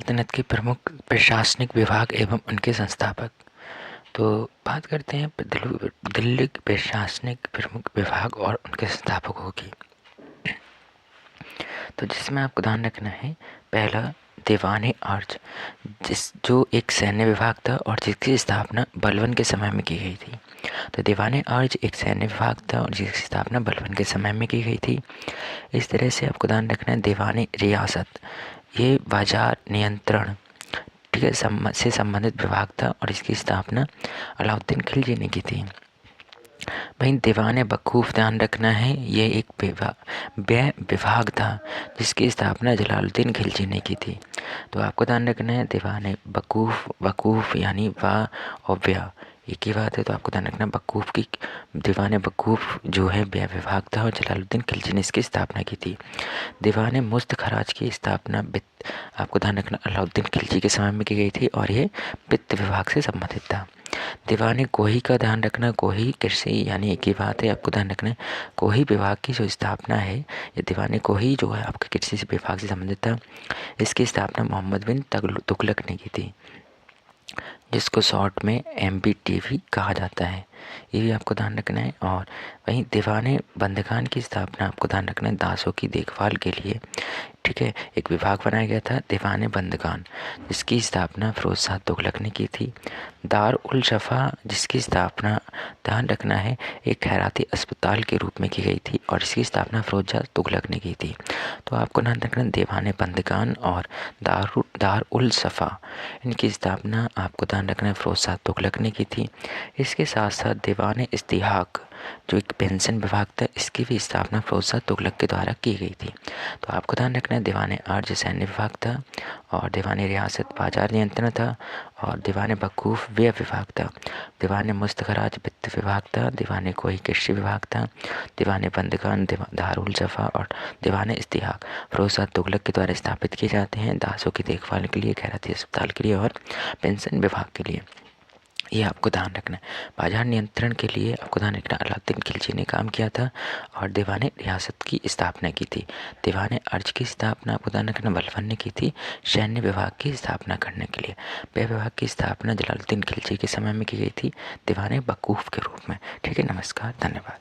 सल्तनत के प्रमुख प्रशासनिक विभाग एवं उनके संस्थापक। तो बात करते हैं दिल्ली के प्रशासनिक प्रमुख विभाग और उनके संस्थापकों की। तो जिसमें आपको ध्यान रखना है, पहला दीवान-ए-अर्ज, जो एक सैन्य विभाग था और जिसकी स्थापना बलबन के समय में की गई थी। तो दीवान-ए-अर्ज एक सैन्य विभाग था और जिसकी स्थापना बलबन के समय में की गई थी। इस तरह से आपको ध्यान रखना है, दीवान-ए-रियासत ये बाजार नियंत्रण, ठीक है, से संबंधित विभाग था और इसकी स्थापना अलाउद्दीन खिलजी ने की थी। वहीं दीवान बकूफ, ध्यान रखना है, ये एक व्यय विभाग था जिसकी स्थापना जलालुद्दीन खिलजी ने की थी। तो आपको ध्यान रखना है, दीवान वकूफ यानी वाह और व्यय एक ही बात है। तो आपको ध्यान रखना बकूफ की, दीवान बकूफ जो है व्यय विभाग था और जलालुद्दीन खिलजी ने इसकी स्थापना की थी। दीवान मुस्त खराज की स्थापना आपको ध्यान रखना अलाउद्दीन खिलजी के समय में की गई थी और ये वित्त विभाग से संबंधित था। दीवान कोही का ध्यान रखना, कोही कृषि यानी एक ही बात है, आपको ध्यान रखना है कोही विभाग की जो स्थापना है, ये दीवान कोही जो है आपके कृषि विभाग से संबंधित था। इसकी स्थापना मोहम्मद बिन तुगलक ने की थी, जिसको शॉर्ट में MBTV कहा जाता है, ये भी आपको ध्यान रखना है। और वहीं दीवान बंदगान की स्थापना आपको ध्यान रखना है दासों की देखभाल के लिए, ठीक है, एक विभाग बनाया गया था दीवान बंदगान, जिसकी स्थापना फिरोज शाह तुगलक ने की थी। दार उल शफ़ा, जिसकी स्थापना ध्यान रखना है एक खैराती अस्पताल के रूप में की गई थी और इसकी स्थापना फिरोज शाह तुगलक ने की थी। तो आपको ध्यान रखना दीवान बंदगान और दार उल शफ़ा, इनकी स्थापना आपको ध्यान रखना है फिरोज शाह तुगलक ने की थी। इसके साथ साथ दीवान इस्तिहाक जो एक पेंशन विभाग था, इसकी भी स्थापना फिरोज शाह तुगलक के द्वारा की गई थी। तो आपको ध्यान रखना है दीवान-ए-अर्ज सैन्य विभाग था और दीवान-ए-रियासत बाजार नियंत्रण था और दीवान बकूफ व्यय विभाग था। दीवान मुस्तखराज वित्त विभाग था। दीवान कोही कृषि विभाग था। दीवान बंदगान दारुल जफ़ा और दीवान इस्तिहाक फिरोज शाह तुगलक के द्वारा स्थापित किए जाते हैं दासों की देखभाल के लिए, खैराती अस्पताल के लिए और पेंशन विभाग के लिए, ये आपको ध्यान रखना है। बाजार नियंत्रण के लिए आपको ध्यान रखना अलाउद्दीन खिलजी ने काम किया था और दीवान रियासत की स्थापना की थी। दीवान अर्ज की स्थापना आपको ध्यान रखना बलबन ने की थी सैन्य विभाग की स्थापना करने के लिए। व्यय विभाग की स्थापना जलालुद्दीन खिलजी के समय में की गई थी दीवान बकूफ के रूप में। ठीक है, नमस्कार, धन्यवाद।